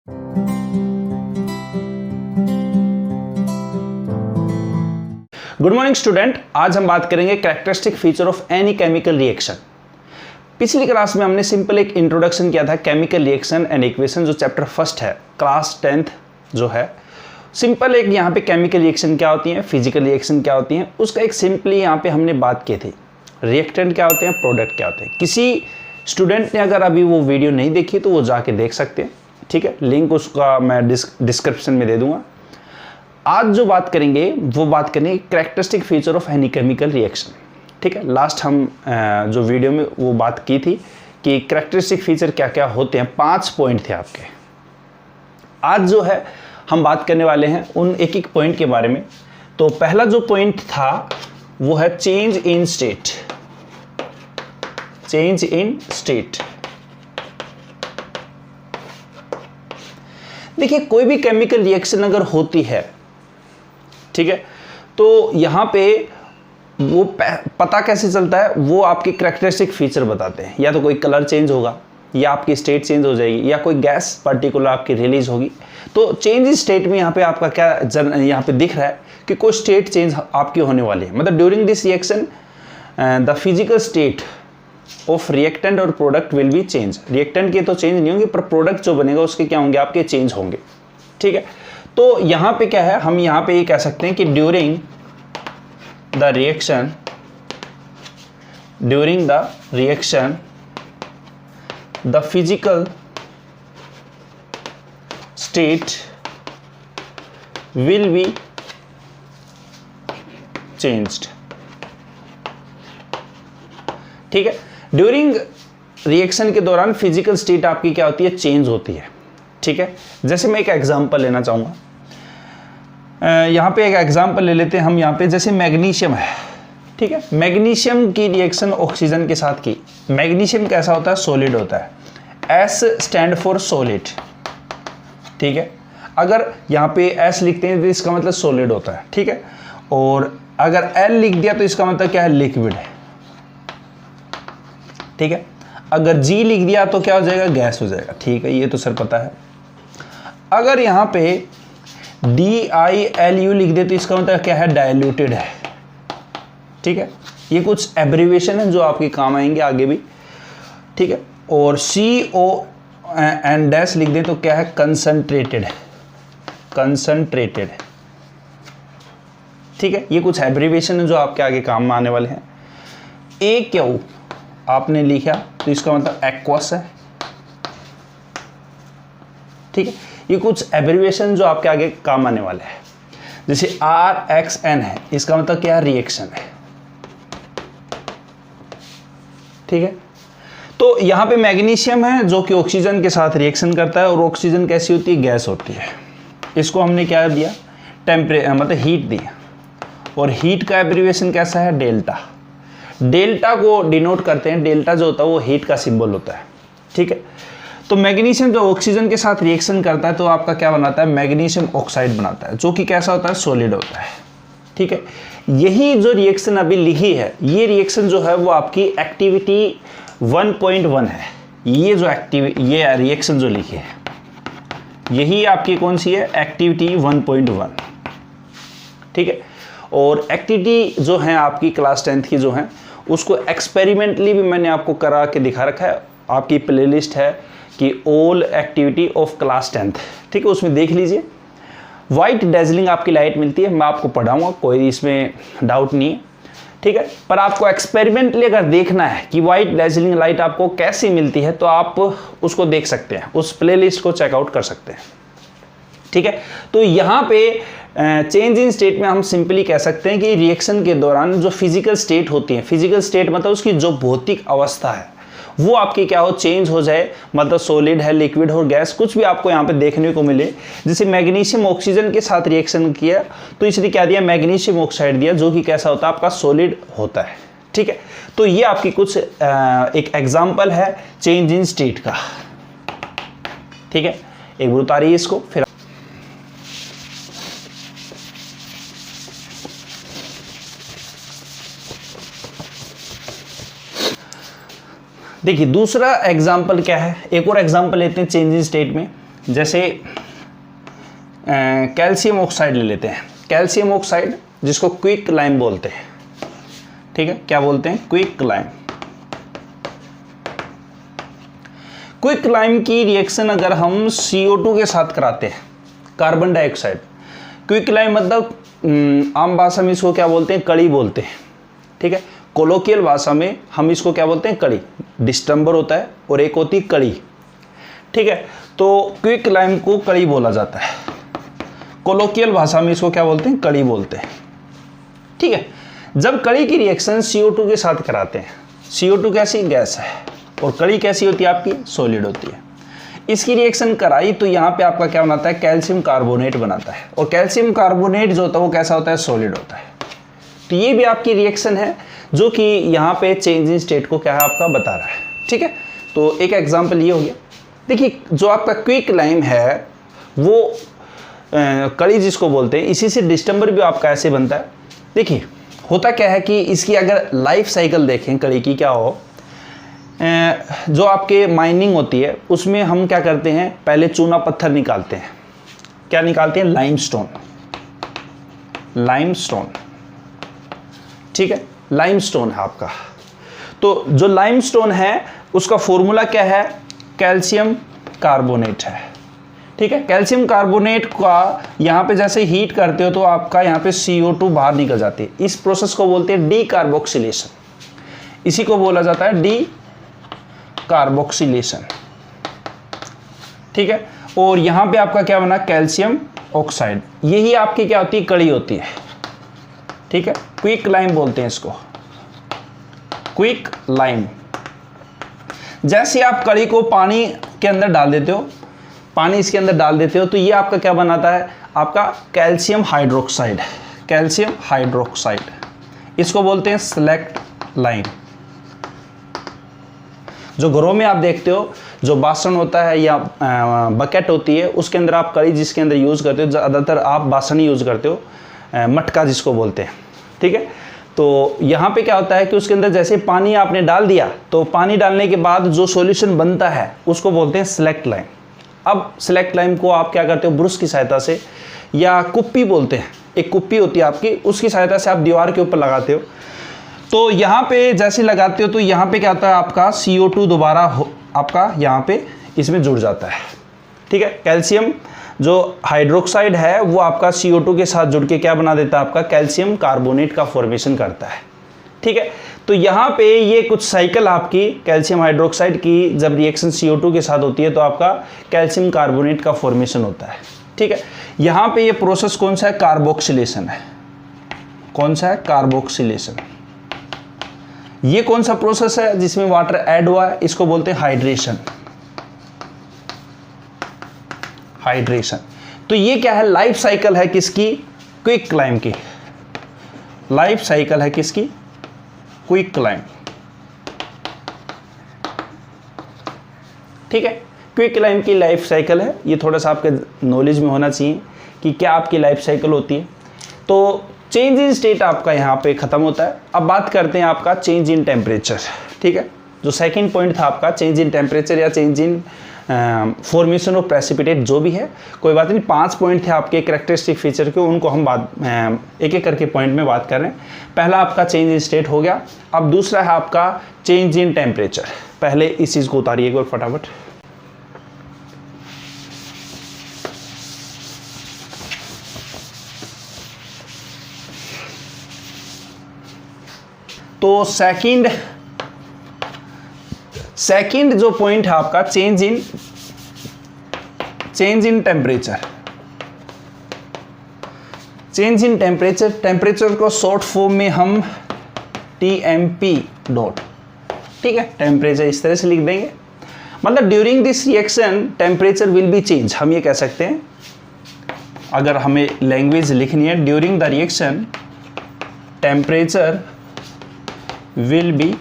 Good morning student, आज हम बात करेंगे characteristic feature of any chemical reaction. पिछली क्लास में हमने सिंपल एक इंट्रोडक्शन किया था केमिकल रिएक्शन एंड इक्वेशन, जो चैप्टर फर्स्ट है, क्लास 10th जो है। सिंपल एक यहाँ पे केमिकल रिएक्शन क्या होती है, फिजिकल रिएक्शन क्या होती है, उसका एक सिंपली यहाँ पे हमने बात की थी। रिएक्टेंट क्या होते हैं, प्रोडक्ट क्या होते हैं। किसी स्टूडेंट ने अगर अभी वो वीडियो नहीं देखी तो वो जाके देख सकते हैं, ठीक है। लिंक उसका मैं डिस्क्रिप्शन में दे दूंगा। आज जो बात करेंगे वो बात करेंगे characteristic feature of any chemical reaction, ठीक है। लास्ट हम जो वीडियो में वो बात की थी कि कैरेक्टरिस्टिक फीचर क्या क्या होते हैं, 5 पॉइंट थे आपके। आज जो है हम बात करने वाले हैं उन एक एक पॉइंट के बारे में। तो पहला जो पॉइंट था वो है change in state. Change in state, देखिए कोई भी केमिकल रिएक्शन अगर होती है, ठीक है, तो यहां पे वो पता कैसे चलता है, वो आपके कैरेक्टरिस्टिक फीचर बताते हैं। या तो कोई कलर चेंज होगा, या आपकी स्टेट चेंज हो जाएगी, या कोई गैस पर्टिकुलर आपकी रिलीज होगी। तो चेंज इन स्टेट में यहाँ पे आपका क्या यहाँ पे दिख रहा है कि कोई स्टेट चेंज आपकी होने वाली है। मतलब during this reaction the physical state of reactant और product will be change. Reactant के तो चेंज नहीं होंगे, पर प्रोडक्ट जो बनेगा उसके क्या होंगे, आपके चेंज होंगे, ठीक है। तो यहाँ पे क्या है, हम यहाँ पे ये कह सकते हैं कि during the reaction the physical state will be changed, ठीक है। ड्यूरिंग रिएक्शन के दौरान फिजिकल स्टेट आपकी क्या होती है, चेंज होती है, ठीक है। जैसे मैं एक एग्जांपल लेना चाहूँगा, यहाँ पे एक एग्जांपल ले लेते हैं हम। यहाँ पे जैसे मैग्नीशियम है, ठीक है। मैग्नीशियम की रिएक्शन ऑक्सीजन के साथ की। मैग्नीशियम कैसा होता है, सॉलिड होता है। एस स्टैंड फॉर सॉलिड, ठीक है। अगर यहाँ पे एस लिखते हैं तो इसका मतलब सॉलिड होता है, ठीक है। और अगर एल लिख दिया तो इसका मतलब क्या है, लिक्विड है, ठीक है। अगर जी लिख दिया तो क्या हो जाएगा, गैस हो जाएगा, ठीक है। ये तो सर पता है। अगर यहाँ पे DILU लिख दे तो इसका मतलब क्या है, डाइल्यूटेड है, ठीक है। ये कुछ एब्रीविएशन है जो आपके काम आएंगे आगे भी, ठीक है। और CON- लिख दे तो क्या है, कंसंट्रेटेड है, कंसंट्रेटेड है, ठीक है। ये कुछ एब्रीविएशन है जो आपके आगे काम में आने वाले हैं। AQ आपने लिखा तो इसका मतलब एक्वस है, ठीक है। ये कुछ एब्रीविएशन जो आपके आगे काम आने वाले हैं। जैसे RXN है, इसका मतलब क्या है, रिएक्शन है, ठीक है। तो यहाँ पे मैग्नीशियम है जो कि ऑक्सीजन के साथ रिएक्शन करता है, और ऑक्सीजन कैसी होती है, गैस होती है। इसको हमने क्या दिया, मतलब हीट दिया, और हीट का एब्रीविएशन कैसा है, डेल्टा। डेल्टा को डिनोट करते हैं, डेल्टा जो होता है वो हीट का सिंबल होता है, ठीक है। तो मैग्नीशियम जो ऑक्सीजन के साथ रिएक्शन करता है तो आपका क्या बनाता है, मैग्नीशियम ऑक्साइड बनाता है, जो कि कैसा होता है, सॉलिड होता है, ठीक है। यही जो रिएक्शन अभी लिखी है, ये रिएक्शन जो है वो आपकी एक्टिविटी 1.1 है। ये जो ये रिएक्शन जो लिखी है यही आपकी कौन सी है, एक्टिविटी 1.1, ठीक है। और एक्टिविटी जो है आपकी क्लास 10th की जो है उसको एक्सपेरिमेंटली भी मैंने आपको करा के दिखा रखा है। आपकी प्लेलिस्ट है कि all activity of class 10th, ठीक है, उसमें देख लीजिए। वाइट डेजलिंग आपकी लाइट मिलती है, मैं आपको पढ़ाऊंगा, कोई इसमें डाउट नहीं है, ठीक है। पर आपको एक्सपेरिमेंटली अगर देखना है कि वाइट डेजलिंग लाइट आपको कैसी मिलती है तो आप उसको देख सकते हैं, उस प्लेलिस्ट को चेकआउट कर सकते हैं, ठीक है। तो यहाँ पे चेंज इन स्टेट में हम सिंपली कह सकते हैं कि रिएक्शन के दौरान जो फिजिकल स्टेट होती है, फिजिकल स्टेट मतलब उसकी जो भौतिक अवस्था है वो आपकी क्या हो, चेंज हो जाए। मतलब सॉलिड है, लिक्विड हो, गैस, कुछ भी आपको यहाँ पे देखने को मिले। जैसे मैग्नीशियम ऑक्सीजन के साथ रिएक्शन किया तो इसने क्या दिया, मैग्नीशियम ऑक्साइड दिया, जो कि कैसा होता है, आपका सॉलिड होता है, ठीक है। तो ये आपकी कुछ एक एग्जाम्पल है चेंज इन स्टेट का, ठीक है। एक बार उतारिए इसको, फिर देखिए दूसरा एग्जाम्पल क्या है, एक और एग्जाम्पल लेते हैं चेंज इन स्टेट में। जैसे कैल्शियम ऑक्साइड ले लेते हैं। कैल्शियम ऑक्साइड जिसको क्विक लाइम बोलते हैं, ठीक है, क्या बोलते हैं? Quick lime. क्विक लाइम की रिएक्शन अगर हम CO2 के साथ कराते हैं, कार्बन डाइऑक्साइड, क्विक लाइम मतलब आम भाषा में इसको क्या बोलते हैं? कड़ी बोलते हैं, ठीक है। कोलोकियल भाषा में हम इसको क्या बोलते हैं? कड़ी। डिस्टम्बर होता है और एक होती है कड़ी, ठीक है। तो क्विक लाइम को कड़ी बोला जाता है। कोलोकियल भाषा में इसको क्या बोलते हैं? कड़ी बोलते हैं, ठीक है। जब कड़ी की रिएक्शन CO2 के साथ कराते हैं, CO2 कैसी? गैस है, और कड़ी कैसी होती है आपकी? सॉलिड होती है। इसकी रिएक्शन कराई तो यहाँ पे आपका क्या बनाता है? कैल्शियम कार्बोनेट बनाता है, और कैल्शियम कार्बोनेट जो होता है वो कैसा होता है? सॉलिड होता है। तो ये भी आपकी रिएक्शन है जो कि यहाँ पे चेंज इन स्टेट को क्या है आपका बता रहा है, ठीक है। तो एक एग्जांपल ये हो गया। देखिए जो आपका क्विक लाइम है वो कड़ी जिसको बोलते हैं, इसी से डिस्टम्बर भी आपका ऐसे बनता है। देखिए होता क्या है कि इसकी अगर लाइफ साइकिल देखें कड़ी की, क्या हो, जो आपके माइनिंग होती है उसमें हम क्या करते हैं? पहले चूना पत्थर निकालते हैं। क्या निकालते हैं? लाइमस्टोन। लाइमस्टोन, ठीक है, लाइमस्टोन है आपका। तो जो लाइमस्टोन है उसका फॉर्मूला क्या है? कैल्शियम कार्बोनेट है, ठीक है। कैल्शियम कार्बोनेट का यहाँ पे जैसे हीट करते हो तो आपका यहाँ पे CO2 बाहर निकल जाती है। इस प्रोसेस को बोलते हैं डी कार्बोक्सिलेशन। इसी को बोला जाता है डी कार्बोक्सिलेशन, ठीक है। और यहाँ पे आपका क्या बना? Calcium oxide. यही आपकी क्या होती है? कड़ी होती है, ठीक है। क्विक लाइम बोलते हैं इसको, क्विक लाइम। जैसे आप कड़ी को पानी के अंदर डाल देते हो, पानी इसके अंदर डाल देते हो तो ये आपका क्या बनाता है? आपका कैल्शियम हाइड्रोक्साइड। कैल्शियम हाइड्रोक्साइड, इसको बोलते हैं सेलेक्ट लाइम। जो घरों में आप देखते हो, जो बासन होता है या बकेट होती है, उसके अंदर आप कड़ी जिसके अंदर यूज़ करते हो, ज़्यादातर आप बासन ही यूज़ करते हो, मटका जिसको बोलते हैं, ठीक है। तो यहाँ पे क्या होता है कि उसके अंदर जैसे पानी आपने डाल दिया तो पानी डालने के बाद जो सॉल्यूशन बनता है उसको बोलते हैं सेलेक्ट लाइम। अब सेलेक्ट लाइम को आप क्या करते हो? ब्रश की सहायता से, या कुप्पी बोलते हैं, एक कुप्पी होती है आपकी, उसकी सहायता से आप दीवार के ऊपर लगाते हो। तो यहाँ पे जैसे लगाते हो तो यहाँ पे क्या होता है? आपका CO2 दोबारा आपका यहाँ पे इसमें जुड़ जाता है, ठीक है। कैल्शियम जो हाइड्रोक्साइड है वो आपका CO2 के साथ जुड़ के क्या बना देता है? आपका कैल्शियम कार्बोनेट का फॉर्मेशन करता है, ठीक है। तो यहाँ पे ये कुछ साइकिल आपकी कैल्शियम हाइड्रोक्साइड की जब रिएक्शन CO2 के साथ होती है तो आपका कैल्शियम कार्बोनेट का फॉर्मेशन होता है, ठीक है। यहाँ पे ये प्रोसेस कौन सा है? कार्बोक्सिलेशन है। कौन सा है? कार्बोक्सिलेशन। ये कौन सा प्रोसेस है जिसमें वाटर ऐड हुआ है? इसको बोलते हैं हाइड्रेशन। हाइड्रेशन। तो ये क्या है? लाइफ साइकिल है किसकी? क्विक लाइम की। लाइफ साइकिल है किसकी? क्विक लाइम, ठीक है। क्विक लाइम की लाइफ साइकिल है। ये थोड़ा सा आपके नॉलेज में होना चाहिए कि क्या आपकी लाइफ साइकिल होती है। तो चेंज इन स्टेट आपका यहाँ पे खत्म होता है। अब बात करते हैं आपका चेंज इन टेम्परेचर, ठीक है। जो सेकंड पॉइंट था आपका चेंज इन टेम्परेचर या change in formation of precipitate, जो भी है कोई बात नहीं। 5 पॉइंट थे आपके कैरेक्टरिस्टिक फीचर के, उनको हम एक एक करके पॉइंट में बात कर रहे हैं। पहला आपका चेंज इन स्टेट हो गया। अब दूसरा है आपका चेंज इन टेम्परेचर। पहले इस चीज़ को उतारिए एक बार फटाफट। तो सेकंड जो पॉइंट है आपका change in temperature. Change in temperature, temperature को शॉर्ट फॉर्म में हम TMP डॉट, ठीक है, टेम्परेचर इस तरह से लिख देंगे। मतलब during this reaction temperature will be change, हम ये कह सकते हैं। अगर हमें लैंग्वेज लिखनी है, during the reaction temperature will be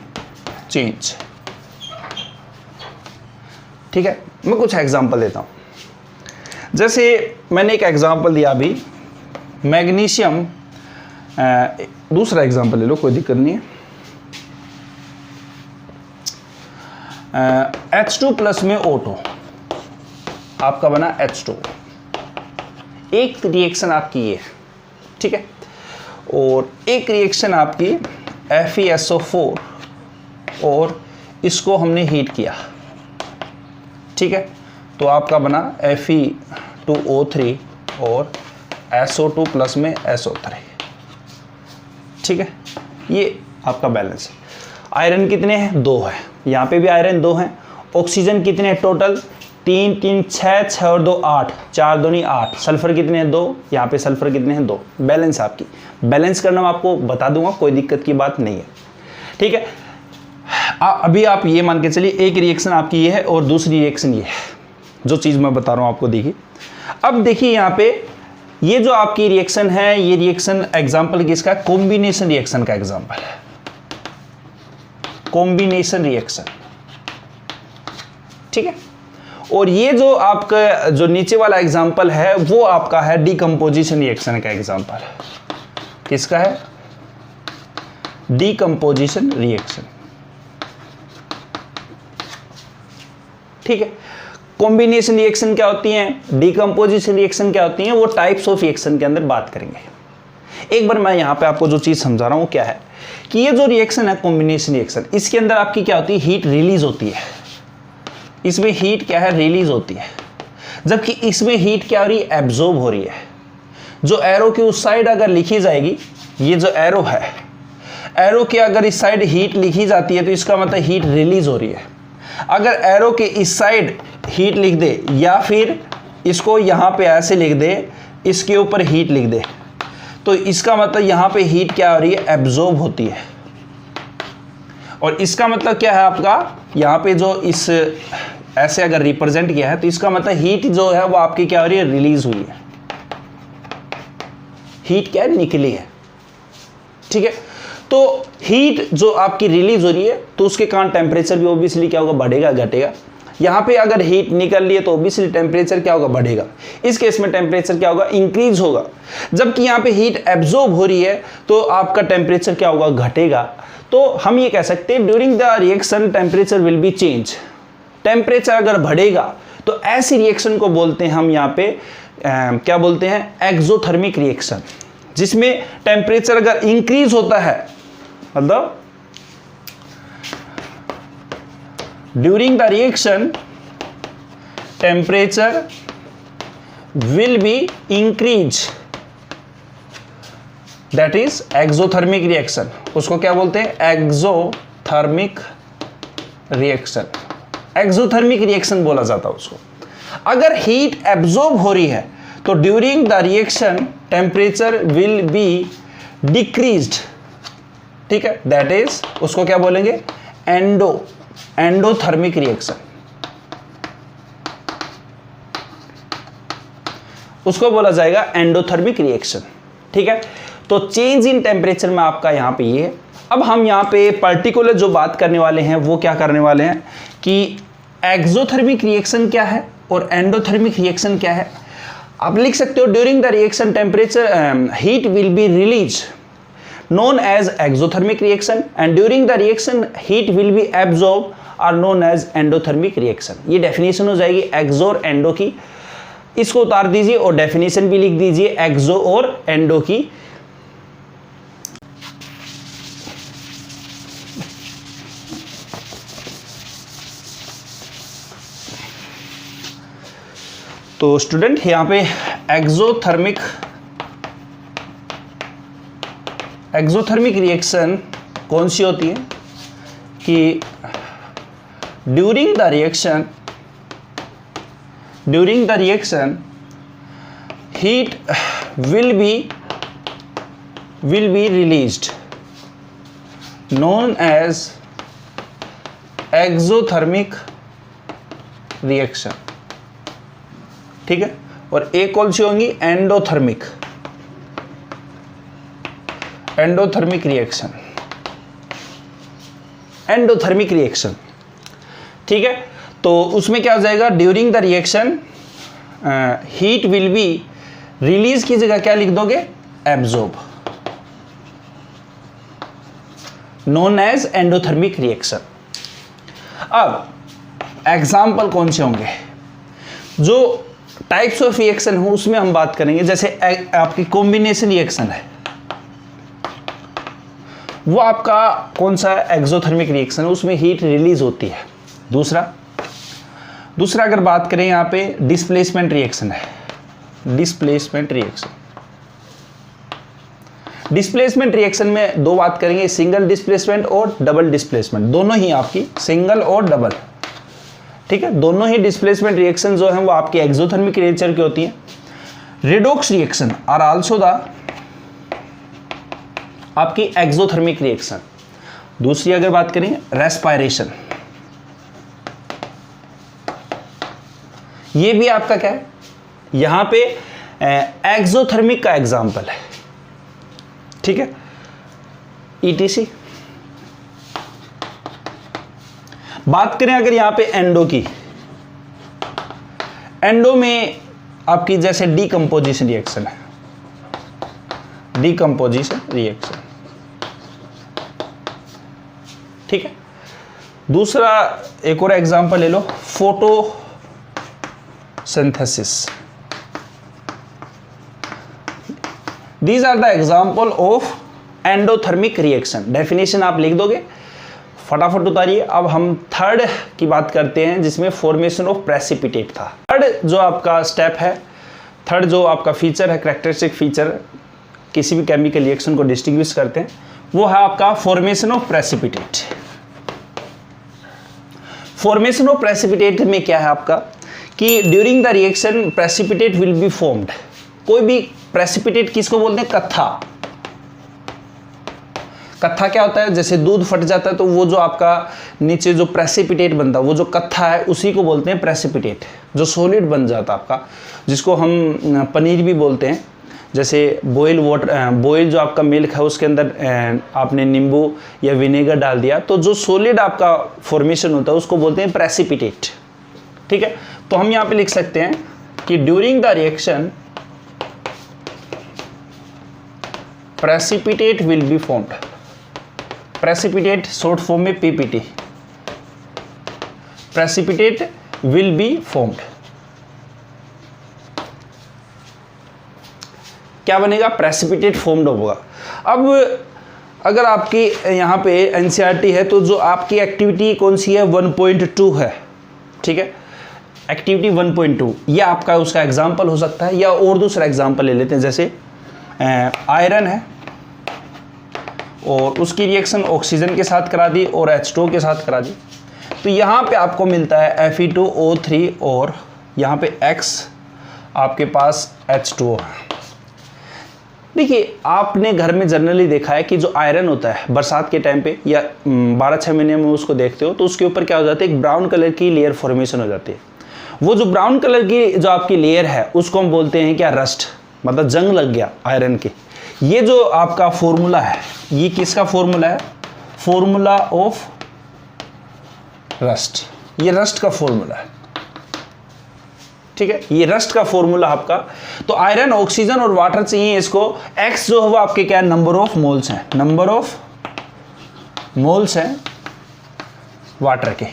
change, ठीक है। मैं कुछ एग्जांपल देता हूँ। जैसे मैंने एक एग्जांपल दिया अभी, मैग्नीशियम। दूसरा एग्जांपल ले लो, कोई दिक्कत नहीं है। H2 प्लस में O2, आपका बना H2। एक रिएक्शन आपकी ये, ठीक है, और एक रिएक्शन आपकी FeSO4 और इसको हमने हीट किया, ठीक है, तो आपका बना Fe2O3 और SO2 प्लस में SO3, ठीक है, ये आपका बैलेंस है। आयरन कितने हैं? 2 है, यहाँ पे भी आयरन 2 हैं। ऑक्सीजन कितने हैं टोटल? 3 3 6 6 और 2 8, 4 दूनी 8। सल्फर कितने हैं? 2। यहाँ पे सल्फर कितने हैं? 2। बैलेंस आपकी, बैलेंस करना मैं आपको बता दूंगा, कोई दिक्कत की बात नहीं है, ठीक है। अभी आप ये मान के चलिए एक रिएक्शन आपकी ये है और दूसरी रिएक्शन ये है, जो चीज़ मैं बता रहा हूँ आपको। देखिए अब देखिए यहाँ पे ये जो आपकी रिएक्शन है, ये रिएक्शन एग्जाम्पल किसका? कॉम्बिनेशन रिएक्शन का एग्जाम्पल है, कॉम्बिनेशन रिएक्शन, ठीक है। और ये जो आपका जो नीचे वाला एग्जाम्पल है वो आपका है डीकंपोजिशन रिएक्शन का एग्जाम्पल। किसका है? डीकंपोजिशन रिएक्शन, ठीक है। कॉम्बिनेशन रिएक्शन क्या होती हैं, डीकंपोजिशन रिएक्शन क्या होती हैं, वो टाइप्स ऑफ रिएक्शन के अंदर बात करेंगे। एक बार मैं यहाँ पे आपको जो चीज़ समझा रहा हूँ क्या है कि ये जो रिएक्शन है कॉम्बिनेशन रिएक्शन, इसके अंदर आपकी क्या होती है? हीट रिलीज होती है। इसमें हीट क्या है? रिलीज होती है, जबकि इसमें हीट क्या हो रही है? एब्जॉर्ब हो रही है। जो एरो की उस साइड अगर लिखी जाएगी, ये जो एरो है, एरो की अगर इस साइड हीट लिखी जाती है तो इसका मतलब हीट रिलीज हो रही है। अगर एरो के इस साइड हीट लिख दे या फिर इसको यहाँ पे ऐसे लिख दे, इसके ऊपर हीट लिख दे, तो इसका मतलब यहाँ पे हीट क्या हो रही है? एब्जॉर्ब होती है। और इसका मतलब क्या है आपका? यहाँ पे जो इस ऐसे अगर रिप्रेजेंट किया है तो इसका मतलब हीट जो है वो आपकी क्या हो रही है? रिलीज हुई है। हीट क्या है? निकली है, ठीक है। तो हीट जो आपकी रिलीज हो रही है तो उसके कारण टेम्परेचर भी ऑब्वियसली क्या होगा? बढ़ेगा, घटेगा। यहाँ पे अगर हीट निकल रही है तो ऑब्वियसली टेम्परेचर क्या होगा? बढ़ेगा। इस केस में टेम्परेचर क्या होगा? इंक्रीज होगा। जबकि यहाँ पे हीट एब्जॉर्ब हो रही है तो आपका टेम्परेचर क्या होगा? घटेगा। तो हम ये कह सकते हैं during the reaction temperature will be change. Temperature अगर बढ़ेगा तो ऐसी रिएक्शन को बोलते हैं हम यहाँ पे क्या बोलते हैं? एक्सोथर्मिक रिएक्शन, जिसमें टेम्परेचर अगर इंक्रीज होता है, मतलब during the reaction temperature will be increase, that is exothermic reaction. उसको क्या बोलते हैं? Exothermic reaction. एक्सोथर्मिक रिएक्शन बोला जाता है उसको। अगर हीट एब्जॉर्ब हो रही है तो during the reaction temperature will be decreased, ठीक है, दैट इज उसको क्या बोलेंगे? Endothermic reaction. उसको बोला जाएगा एंडोथर्मिक रिएक्शन, ठीक है। तो चेंज इन टेम्परेचर में आपका यहाँ पे ये है। अब हम यहाँ पे पर्टिकुलर जो बात करने वाले हैं वो क्या करने वाले हैं कि एक्सोथर्मिक रिएक्शन क्या है और एंडोथर्मिक रिएक्शन क्या है। आप लिख सकते हो during the reaction temperature heat will be release known as exothermic reaction and during the reaction heat will be absorbed are known as endothermic reaction। ये डेफिनेशन हो जाएगी एक्सो और एंडो की। इसको उतार दीजिए और डेफिनेशन भी लिख दीजिए एक्सो और एंडो की। तो स्टूडेंट यहाँ पे एक्सोथर्मिक रिएक्शन कौन सी होती है कि during the reaction heat will be released known as exothermic reaction, ठीक है। और एक कौन सी होंगी? एंडोथर्मिक रिएक्शन, ठीक है। तो उसमें क्या हो जाएगा? During the reaction heat will be release की जगह क्या लिख दोगे? Absorb, known as endothermic reaction. अब एग्जाम्पल कौन से होंगे? जो टाइप्स ऑफ रिएक्शन हो उसमें हम बात करेंगे, जैसे आपकी कॉम्बिनेशन रिएक्शन है, वो आपका कौन सा एक्सोथर्मिक रिएक्शन है, उसमें हीट रिलीज होती है। दूसरा अगर बात करें यहाँ पे डिस्प्लेसमेंट रिएक्शन है, डिस्प्लेसमेंट रिएक्शन में दो बात करेंगे, सिंगल डिस्प्लेसमेंट और डबल डिस्प्लेसमेंट, दोनों ही आपकी सिंगल और डबल, ठीक है, दोनों ही डिस्प्लेसमेंट रिएक्शन जो है वो आपकी एक्सोथर्मिक नेचर की होती है। Redox reaction are also the आपकी एक्सोथर्मिक रिएक्शन। दूसरी अगर बात करें रेस्पायरेशन, ये भी आपका क्या है, यहां पे एक्सोथर्मिक का एग्जाम्पल है, ठीक है, ETC। बात करें अगर यहां पे एंडो की, एंडो में आपकी जैसे डीकंपोजिशन रिएक्शन है, डीकंपोजिशन रिएक्शन, ठीक है। दूसरा एक और एग्जांपल ले लो, photosynthesis. These are the example of endothermic reaction. Definition आप लिख दोगे, फटाफट उतारिए। अब हम थर्ड की बात करते हैं जिसमें फॉर्मेशन ऑफ प्रेसिपिटेट था। थर्ड जो आपका स्टेप है, थर्ड जो आपका फीचर है, कैरेक्टरिस्टिक फीचर किसी भी केमिकल रिएक्शन को डिस्टिंग्विश करते हैं, वो है आपका formation of precipitate. Formation of precipitate में क्या है आपका कि during the reaction precipitate will be formed. कोई भी प्रेसिपिटेट किसको बोलते हैं, कत्था। कत्था क्या होता है, जैसे दूध फट जाता है तो वो जो आपका नीचे जो प्रेसिपिटेट बनता है, वो जो कत्था है उसी को बोलते हैं प्रेसिपिटेट, जो सॉलिड बन जाता है आपका, जिसको हम पनीर भी बोलते हैं। जैसे बॉयल वाटर, बॉयल जो आपका मिल्क है उसके अंदर आपने नींबू या विनेगर डाल दिया तो जो सॉलिड आपका फॉर्मेशन होता है उसको बोलते हैं प्रेसिपिटेट, ठीक है। तो हम यहाँ पे लिख सकते हैं कि during the reaction precipitate will be formed. Precipitate short form में PPT, precipitate will be formed. क्या बनेगा, प्रेसिपिटेट फॉर्म्ड होगा। अब अगर आपकी यहाँ पे NCERT है तो जो आपकी एक्टिविटी कौन सी है, 1.2 है, ठीक है, एक्टिविटी 1.2, ये आपका उसका एग्जाम्पल हो सकता है। या और दूसरा एग्जाम्पल ले लेते हैं, जैसे आयरन है और उसकी रिएक्शन ऑक्सीजन के साथ करा दी और H2O के साथ करा दी, तो यहाँ पे आपको मिलता है Fe2O3 और यहाँ पे X आपके पास H2O है। देखिए, आपने घर में जनरली देखा है कि जो आयरन होता है बरसात के टाइम पे या 12-6 महीने में उसको देखते हो तो उसके ऊपर क्या हो जाता है, एक ब्राउन कलर की लेयर फॉर्मेशन हो जाती है। वो जो ब्राउन कलर की जो आपकी लेयर है उसको हम बोलते हैं क्या, रस्ट, मतलब जंग लग गया आयरन की। ये जो आपका फॉर्मूला है, ये किसका फॉर्मूला है, फॉर्मूला ऑफ रस्ट, ये रस्ट का फॉर्मूला है, ठीक है, ये रस्ट का फॉर्मूला आपका। तो आयरन, ऑक्सीजन और वाटर चाहिए इसको। X जो है वो आपके क्या है, नंबर ऑफ मोल्स हैं, नंबर ऑफ मोल्स हैं वाटर के।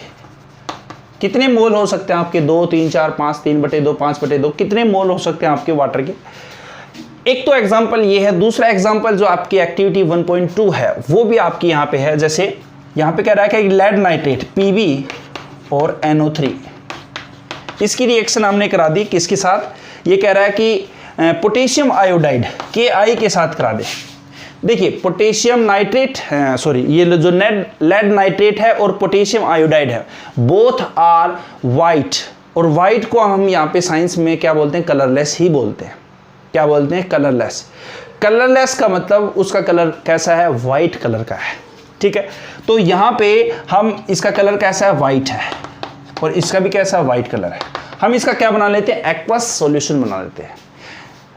कितने मोल हो सकते हैं आपके, 2, 3, 4, 5, 3/2, 5/2, कितने मोल हो सकते हैं आपके वाटर के। एक तो एग्जाम्पल ये है। दूसरा एग्जाम्पल जो आपकी एक्टिविटी 1.2 है वो भी आपकी यहाँ पे है। जैसे यहाँ पे कह रहा है कि लेड नाइट्रेट Pb और NO3, इसकी रिएक्शन हमने करा दी किसके साथ, ये कह रहा है कि पोटेशियम आयोडाइड Ki के साथ करा दे। देखिए, पोटेशियम नाइट्रेट, सॉरी, ये जो लेड नाइट्रेट है और पोटेशियम आयोडाइड है, बोथ आर वाइट, और वाइट को हम यहाँ पे साइंस में क्या बोलते हैं, कलरलेस ही बोलते हैं। क्या बोलते हैं, कलरलेस। कलरलेस का मतलब उसका कलर कैसा है, वाइट कलर का है, ठीक है। तो यहाँ पे हम इसका कलर कैसा है, वाइट है, और इसका भी कैसा वाइट कलर है। हम इसका क्या बना लेते हैं, एक्वस सॉल्यूशन बना लेते हैं।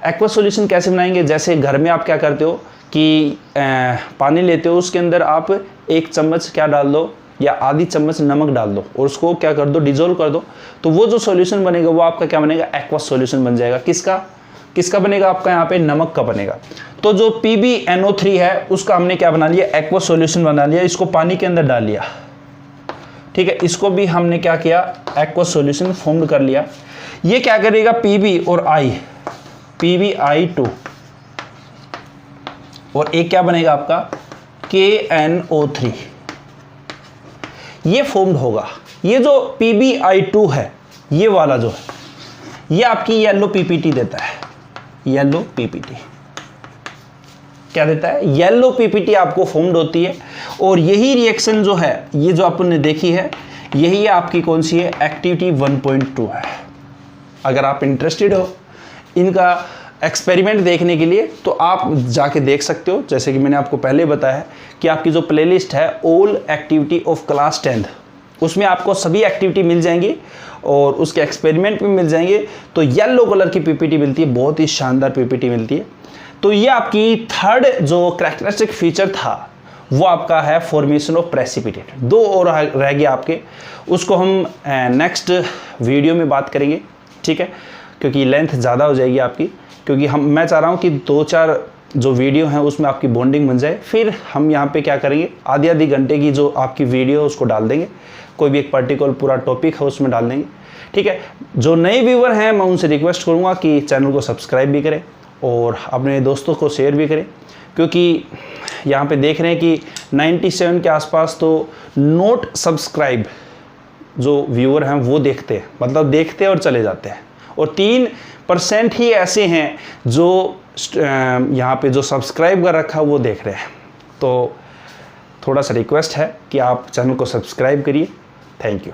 एक्वस सॉल्यूशन कैसे बनाएंगे, जैसे घर में आप क्या करते हो कि पानी लेते हो, उसके अंदर आप 1 चम्मच क्या डाल दो या आधी चम्मच नमक डाल दो और उसको क्या कर दो, डिजोल्व कर दो, तो वो जो सॉल्यूशन बनेगा वो आपका क्या बनेगा, एक्वस सॉल्यूशन बन जाएगा। किसका बनेगा, आपका यहाँ पे नमक का बनेगा। तो जो PbNO3 है उसका हमने क्या बना लिया, एक्वस सॉल्यूशन बना लिया, इसको पानी के अंदर डाल लिया, ठीक है। इसको भी हमने क्या किया, एक्वस सॉल्यूशन फॉर्म कर लिया। ये क्या करेगा, पीबी और आई, PbI2, और एक क्या बनेगा आपका KNO3, ये फॉर्म्ड होगा। ये जो PbI2 है, ये वाला जो है, ये आपकी येलो PPT देता है, येलो PPT क्या देता है, येलो PPT आपको फॉर्म्ड होती है। और यही रिएक्शन जो है, ये जो आपने देखी है, यही आपकी कौन सी है, एक्टिविटी 1.2 है। अगर आप इंटरेस्टेड हो इनका एक्सपेरिमेंट देखने के लिए तो आप जाके देख सकते हो। जैसे कि मैंने आपको पहले बताया कि आपकी जो प्लेलिस्ट है all activity of class 10th, उसमें आपको सभी एक्टिविटी मिल जाएंगी और उसके एक्सपेरिमेंट भी मिल जाएंगे। तो येलो कलर की PPT मिलती है, बहुत ही शानदार PPT मिलती है। तो ये आपकी थर्ड जो कैरेक्टरिस्टिक फीचर था वो आपका है फॉर्मेशन ऑफ प्रेसिपिटेट। 2 और रह गए आपके, उसको हम नेक्स्ट वीडियो में बात करेंगे, ठीक है, क्योंकि लेंथ ज़्यादा हो जाएगी आपकी, क्योंकि मैं चाह रहा हूँ कि 2-4 जो वीडियो हैं उसमें आपकी बॉन्डिंग बन जाए। फिर हम यहाँ पे क्या करेंगे, आधी घंटे की जो आपकी वीडियो है उसको डाल देंगे, कोई भी एक पर्टिकुलर पूरा टॉपिक है उसमें डाल देंगे, ठीक है। जो नए व्यूवर हैं मैं उनसे रिक्वेस्ट करूँगा कि चैनल को सब्सक्राइब भी करें और अपने दोस्तों को शेयर भी करें, क्योंकि यहाँ पे देख रहे हैं कि 97 के आसपास तो नोट सब्सक्राइब जो व्यूअर हैं वो देखते हैं, मतलब देखते हैं और चले जाते हैं, और 3% ही ऐसे हैं जो यहाँ पे जो सब्सक्राइब कर रखा है वो देख रहे हैं। तो थोड़ा सा रिक्वेस्ट है कि आप चैनल को सब्सक्राइब करिए। Thank you.